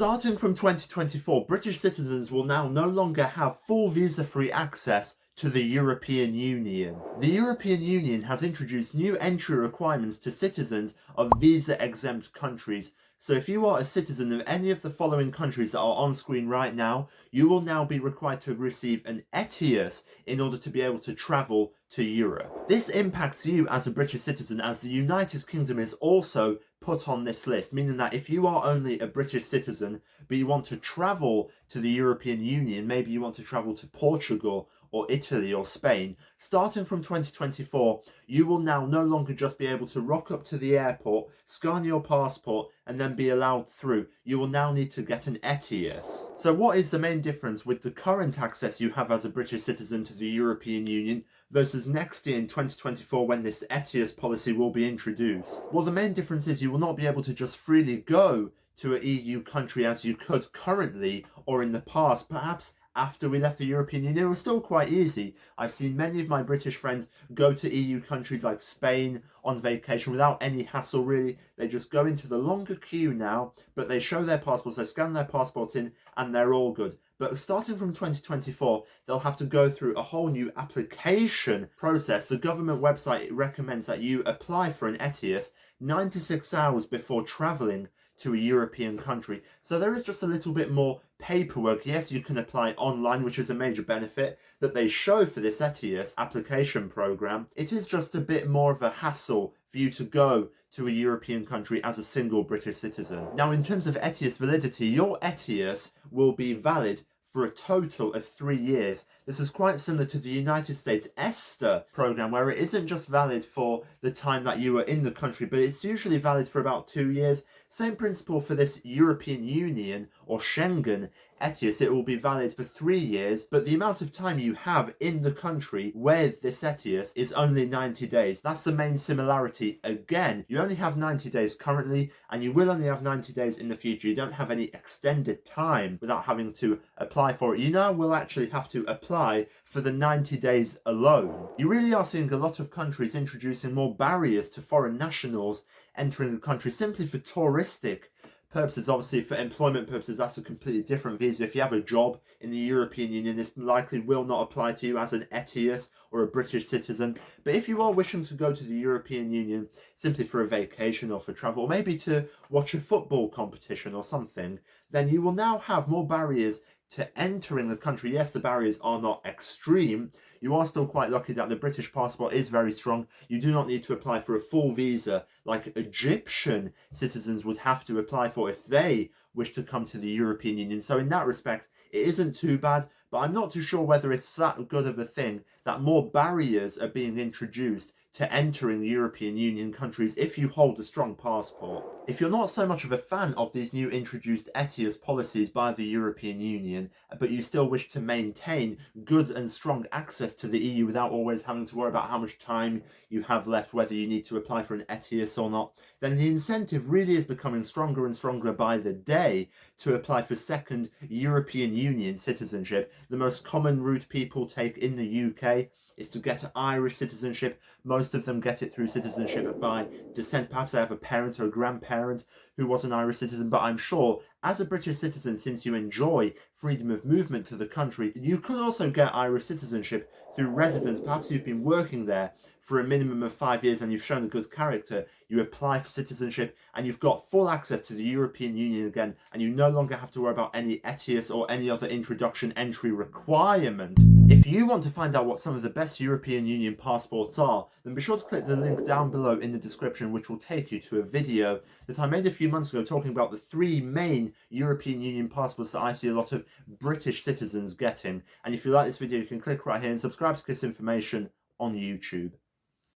Starting from 2024, British citizens will now no longer have full visa-free access to the European Union. The European Union has introduced new entry requirements to citizens of visa-exempt countries. So if you are a citizen of any of the following countries that are on screen right now, you will now be required to receive an ETIAS in order to be able to travel to Europe. This impacts you as a British citizen, as the United Kingdom is also put on this list, meaning that if you are only a British citizen but you want to travel to the European Union, maybe you want to travel to Portugal or Italy or Spain, starting from 2024, you will now no longer just be able to rock up to the airport, scan your passport, and then be allowed through. You will now need to get an ETIAS. So what is the main difference with the current access you have as a British citizen to the European Union versus next year in 2024 when this ETIAS policy will be introduced? Well, the main difference is you will not be able to just freely go to an EU country as you could currently or in the past. Perhaps after we left the European Union, it was still quite easy. I've seen many of my British friends go to EU countries like Spain on vacation without any hassle, really. They just go into the longer queue now, but they show their passports, they scan their passports in, and they're all good. But starting from 2024, they'll have to go through a whole new application process. The government website recommends that you apply for an ETIAS 96 hours before travelling to a European country. So there is just a little bit more paperwork. Yes, you can apply online, which is a major benefit that they show for this ETIAS application program. It is just a bit more of a hassle for you to go to a European country as a single British citizen. Now, in terms of ETIAS validity, your ETIAS will be valid for a total of 3 years. This is quite similar to the United States ESTA program, where it isn't just valid for the time that you were in the country, but it's usually valid for about 2 years. Same principle for this European Union or Schengen ETIAS. It will be valid for 3 years, but the amount of time you have in the country with this ETIAS is only 90 days. That's the main similarity. Again, you only have 90 days currently, and you will only have 90 days in the future. You don't have any extended time without having to apply for it. You now will actually have to apply for the 90 days alone. You really are seeing a lot of countries introducing more barriers to foreign nationals entering the country simply for touristic purposes. Obviously, for employment purposes, that's a completely different visa. If you have a job in the European Union, this likely will not apply to you as an ETIAS or a British citizen. But if you are wishing to go to the European Union simply for a vacation or for travel, or maybe to watch a football competition or something, then you will now have more barriers to entering the country. Yes, the barriers are not extreme. You are still quite lucky that the British passport is very strong. You do not need to apply for a full visa like Egyptian citizens would have to apply for if they wish to come to the European Union. So in that respect, it isn't too bad, but I'm not too sure whether it's that good of a thing that more barriers are being introduced to entering European Union countries if you hold a strong passport. If you're not so much of a fan of these new introduced ETIAS policies by the European Union, but you still wish to maintain good and strong access to the EU without always having to worry about how much time you have left, whether you need to apply for an ETIAS or not, then the incentive really is becoming stronger and stronger by the day to apply for second European Union citizenship. The most common route people take in the UK is to get Irish citizenship. Most of them get it through citizenship by descent. Perhaps they have a parent or a grandparent who was an Irish citizen, but I'm sure as a British citizen, since you enjoy freedom of movement to the country, you could also get Irish citizenship through residence. Perhaps you've been working there for a minimum of 5 years and you've shown a good character. You apply for citizenship and you've got full access to the European Union again, and you no longer have to worry about any ETIAS or any other introduction entry requirement. If you want to find out what some of the best European Union passports are, then be sure to click the link down below in the description, which will take you to a video that I made a few months ago talking about the 3 main European Union passports that I see a lot of British citizens getting. And if you like this video, you can click right here and subscribe to this information on YouTube.